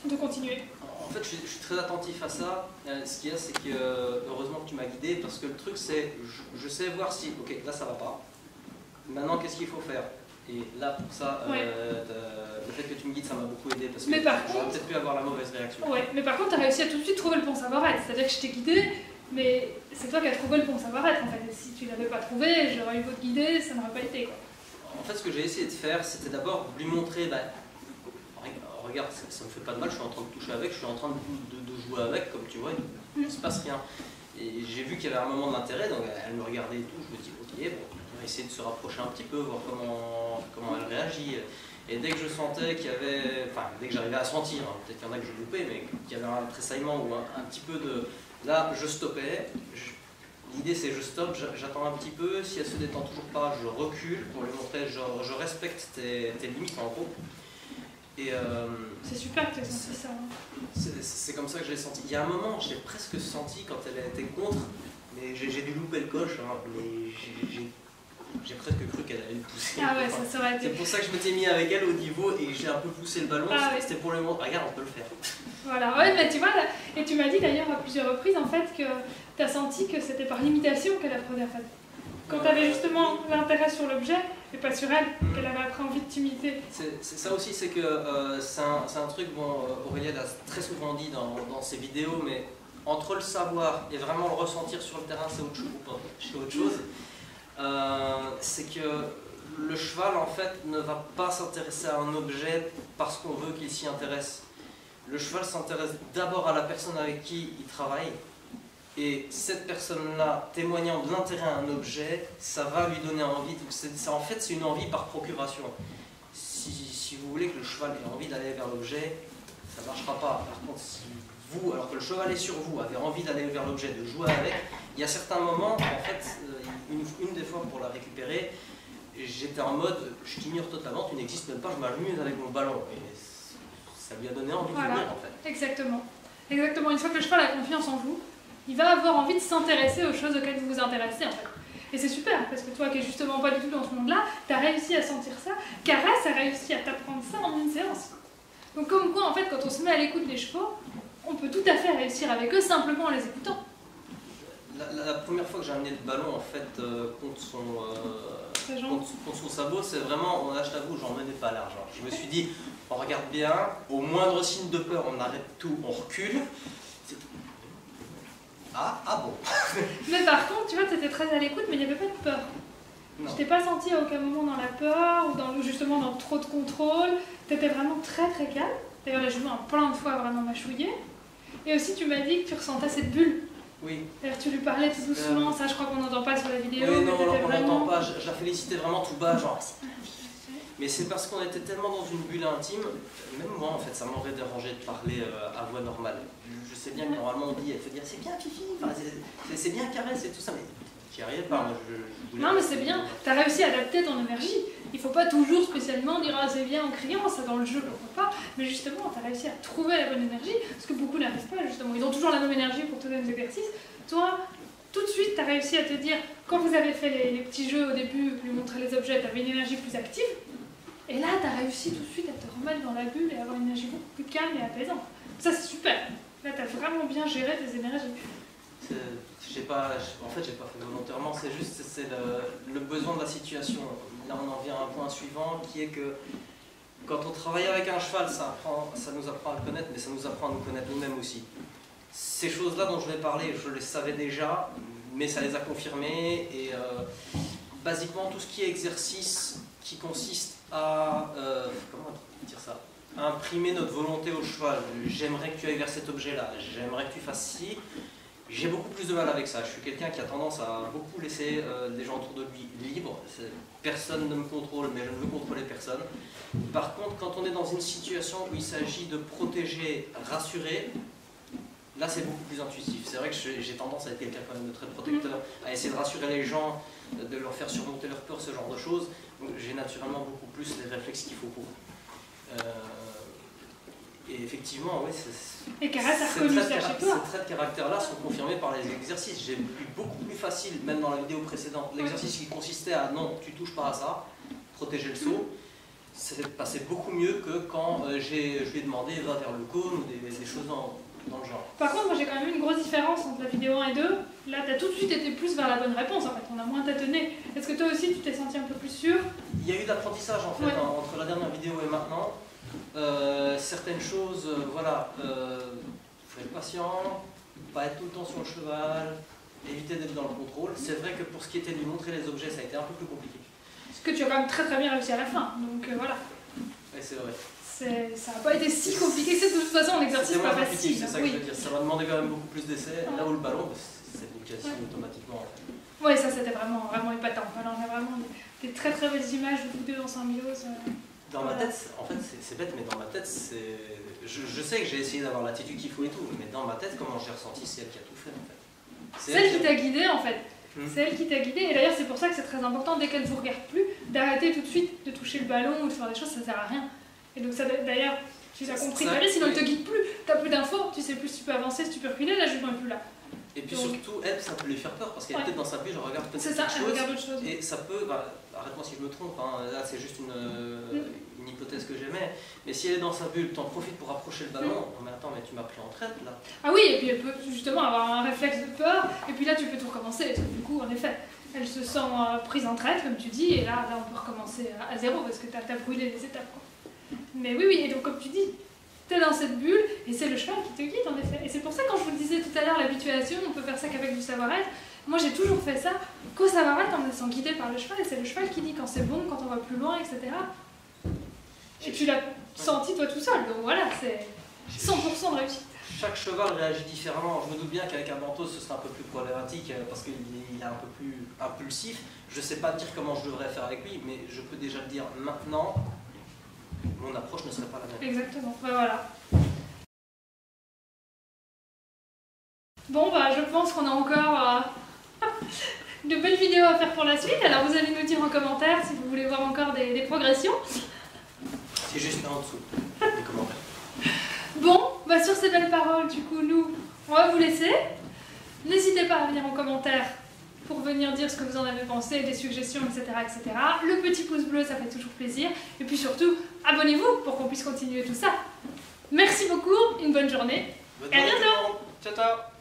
de continuer. En fait, je suis très attentif à ça. Ce qu'il y a, c'est que heureusement que tu m'as guidé, parce que le truc, c'est je sais voir si, ok, là ça va pas. Maintenant, qu'est-ce qu'il faut faire? Et là, pour ça, le fait que tu me guides, ça m'a beaucoup aidé, parce que j'aurais peut-être pu avoir la mauvaise réaction. Ouais, mais par contre, tu as réussi à tout de suite trouver le bon savoir-être. C'est-à-dire que je t'ai guidé, mais c'est toi qui as trouvé le bon savoir-être, en fait. Et si tu ne l'avais pas trouvé, j'aurais eu beau te guider, ça n'aurait pas été, quoi. En fait, ce que j'ai essayé de faire, c'était d'abord lui montrer regarde, ça me fait pas de mal, je suis en train de toucher avec, je suis en train de jouer avec, comme tu vois, il ne se passe rien. Et j'ai vu qu'il y avait un moment d'intérêt, donc elle me regardait et tout, je me dis ok, bon, on va essayer de se rapprocher un petit peu, voir comment elle réagit. Et dès que je sentais qu'il y avait, enfin dès que j'arrivais à sentir, hein, peut-être qu'il y en a que je loupais, mais qu'il y avait un tressaillement ou un petit peu de... Là, je stoppais. L'idée c'est je stoppe, j'attends un petit peu, si elle se détend toujours pas, je recule pour lui montrer, je respecte tes limites en gros. Et c'est super que tu aies senti ça. Hein. C'est comme ça que je l'ai senti. Il y a un moment, j'ai presque senti quand elle a été contre, mais j'ai dû louper le coche, hein, mais j'ai presque cru qu'elle allait le pousser. Ah ouais, ça aurait été... C'est pour ça que je m'étais mis avec elle au niveau et j'ai un peu poussé le ballon, ah c'était pour le moment, regarde, on peut le faire. Voilà, ouais, mais tu vois, là, et tu m'as dit d'ailleurs à plusieurs reprises en fait que tu as senti que c'était par limitation qu'elle apprenait en fait. Quand tu avais justement l'intérêt sur l'objet et pas sur elle, qu'elle avait après envie de t'imiter. C'est ça aussi, c'est que c'est un truc, bon, Aurélia l'a très souvent dit dans ses vidéos, mais entre le savoir et vraiment le ressentir sur le terrain, c'est autre chose. C'est que le cheval en fait ne va pas s'intéresser à un objet parce qu'on veut qu'il s'y intéresse. Le cheval s'intéresse d'abord à la personne avec qui il travaille, et cette personne-là témoignant de l'intérêt à un objet, ça va lui donner envie. En fait, c'est une envie par procuration. Si vous voulez que le cheval ait envie d'aller vers l'objet, ça ne marchera pas. Par contre, si vous, alors que le cheval est sur vous, avez envie d'aller vers l'objet, de jouer avec, il y a certains moments, en fait, une des fois pour la récupérer, j'étais en mode, je t'ignore totalement, tu n'existes même pas, je m'amuse avec mon ballon. Et ça lui a donné envie de venir en fait. Exactement. Exactement. Une fois que le cheval a confiance en vous, il va avoir envie de s'intéresser aux choses auxquelles vous vous intéressez en fait. Et c'est super, parce que toi qui n'es justement pas du tout dans ce monde-là, tu as réussi à sentir ça. Caresse a réussi à t'apprendre ça en une séance. Donc comme quoi, en fait, quand on se met à l'écoute des chevaux, on peut tout à fait réussir avec eux simplement en les écoutant. La première fois que j'ai amené le ballon en fait contre son sabot, c'est vraiment, là je t'avoue, j'en menais pas large. Je me suis dit, on regarde bien, au moindre signe de peur, on arrête tout, on recule. Ah bon. Mais par contre, tu vois, tu étais très à l'écoute, mais il n'y avait pas de peur. Non. Je t'ai pas senti à aucun moment dans la peur ou justement dans trop de contrôle. Tu étais vraiment très très calme. D'ailleurs, les chevaux ont plein de fois vraiment mâchouillé. Et aussi, tu m'as dit que tu ressentais cette bulle. Oui. D'ailleurs, tu lui parlais tout doucement, ça je crois qu'on n'entend pas sur la vidéo. Oui, mais non, on vraiment... n'entend pas, je la félicitais vraiment tout bas, genre. Mais c'est parce qu'on était tellement dans une bulle intime, même moi en fait, ça m'aurait dérangé de parler à voix normale. Je sais bien que normalement on dit, elle faut dire c'est bien Fifi, enfin, c'est bien caresse et tout ça, mais j'y arrivais pas. Moi, non mais c'est bien, tu as réussi à adapter ton énergie. Il ne faut pas toujours spécialement dire ah, c'est bien en criant, ça dans le jeu, pourquoi pas. Mais justement, tu as réussi à trouver la bonne énergie, parce que beaucoup n'arrivent pas justement. Ils ont toujours la même énergie pour tous les exercices. Toi, tout de suite, tu as réussi à te dire, quand vous avez fait les petits jeux au début, lui montrer les objets, tu avais une énergie plus active. Et là, tu as réussi tout de suite à te remettre dans la bulle et avoir une énergie beaucoup plus calme et apaisante. Ça, c'est super. Là, tu as vraiment bien géré tes énergies. En fait, j'ai pas fait volontairement, c'est juste le besoin de la situation. Là, on en vient à un point suivant qui est que quand on travaille avec un cheval, ça nous apprend à le connaître, mais ça nous apprend à nous connaître nous-mêmes aussi. Ces choses-là dont je vais parler, je les savais déjà, mais ça les a confirmées. Et basiquement, tout ce qui est exercice qui consiste à, comment dire ça, à imprimer notre volonté au cheval. J'aimerais que tu ailles vers cet objet-là, j'aimerais que tu fasses ci. J'ai beaucoup plus de mal avec ça. Je suis quelqu'un qui a tendance à beaucoup laisser les gens autour de lui libres. Personne ne me contrôle, mais je ne veux contrôler personne. Par contre, quand on est dans une situation où il s'agit de protéger, rassurer, là c'est beaucoup plus intuitif. C'est vrai que j'ai tendance à être quelqu'un quand même de très protecteur, à essayer de rassurer les gens, de leur faire surmonter leur peur, ce genre de choses. Donc j'ai naturellement beaucoup plus les réflexes qu'il faut pour. Et effectivement, oui, et Caresse a reconnu ça chez toi. Ces traits de caractère-là sont confirmés par les exercices. J'ai eu beaucoup plus facile, même dans la vidéo précédente, l'exercice qui consistait à non, tu touches pas à ça, protéger le saut. C'est passé beaucoup mieux que quand je lui ai demandé va vers le cône ou des choses dans le genre. Par contre, moi j'ai quand même vu une grosse différence entre la vidéo 1 et 2. Là, tu as tout de suite été plus vers la bonne réponse en fait, on a moins tâtonné. Est-ce que toi aussi tu t'es senti un peu plus sûr? Il y a eu d'apprentissage en fait entre la dernière vidéo et maintenant. Certaines choses, voilà, faut être patient, pas être tout le temps sur le cheval, éviter d'être dans le contrôle. C'est vrai que pour ce qui était de lui montrer les objets, ça a été un peu plus compliqué. Parce que tu as quand même très très bien réussi à la fin, donc voilà. Oui, c'est vrai. ça n'a pas été si compliqué, c'est de toute façon un exercice pas facile. C'est ça que je veux dire, ça m'a demandé quand même beaucoup plus d'essais, là où le ballon, c'est l'éducation automatiquement. En fait. Oui, ça c'était vraiment épatant. Alors, on a vraiment des très très belles images de vous deux en symbiose. Dans ma tête, en fait c'est bête, mais dans ma tête, je sais que j'ai essayé d'avoir l'attitude qu'il faut et tout, mais dans ma tête, comment j'ai ressenti, c'est elle qui a tout fait en fait. C'est elle qui t'a guidé en fait. C'est elle qui t'a guidé, et d'ailleurs c'est pour ça que c'est très important, dès qu'elle ne vous regarde plus, d'arrêter tout de suite de toucher le ballon ou de faire des choses, ça sert à rien. Et donc ça d'ailleurs, tu l'as compris très bien, sinon elle ne te guide plus, tu n'as plus d'infos, tu sais plus si tu peux avancer, si tu peux reculer, la jument n'est plus là. Et puis donc, surtout, elle, ça peut lui faire peur, parce qu'elle est peut-être dans sa bulle, je regarde peut-être autre chose. Et ça peut, arrête-moi si je me trompe, hein, là c'est juste une hypothèse que j'aimais, mais si elle est dans sa bulle, t'en profites pour approcher le ballon, mais attends, mais tu m'as pris en traite là. Ah oui, et puis elle peut justement avoir un réflexe de peur, et puis là tu peux tout recommencer, du coup en effet, elle se sent prise en traite, comme tu dis, et là on peut recommencer à zéro, parce que t'as brûlé les étapes, quoi. Mais oui, et donc comme tu dis, t'es dans cette bulle, et c'est le cheval qui te guide en effet. Et c'est pour ça, quand je vous le disais tout à l'heure, l'habituation, on peut faire ça qu'avec du savoir-être. Moi j'ai toujours fait ça qu'au savoir-être en me laissant guider par le cheval, et c'est le cheval qui dit quand c'est bon, quand on va plus loin, etc. Et tu l'as senti toi tout seul, donc voilà, c'est 100% de réussite. Chaque cheval réagit différemment. Je me doute bien qu'avec un bandeau ce sera un peu plus problématique parce qu'il est un peu plus impulsif. Je ne sais pas dire comment je devrais faire avec lui, mais je peux déjà le dire maintenant, mon approche ne serait pas la même. Exactement, voilà. Bon, je pense qu'on a encore de belles vidéos à faire pour la suite. Alors vous allez nous dire en commentaire si vous voulez voir encore des progressions. C'est juste là en dessous, les commentaires. Bon, sur ces belles paroles, du coup, nous, on va vous laisser. N'hésitez pas à venir en commentaire pour venir dire ce que vous en avez pensé, des suggestions, etc., etc. Le petit pouce bleu, ça fait toujours plaisir. Et puis surtout, abonnez-vous pour qu'on puisse continuer tout ça. Merci beaucoup, une bonne journée. Bonne et à bientôt. Ciao, ciao.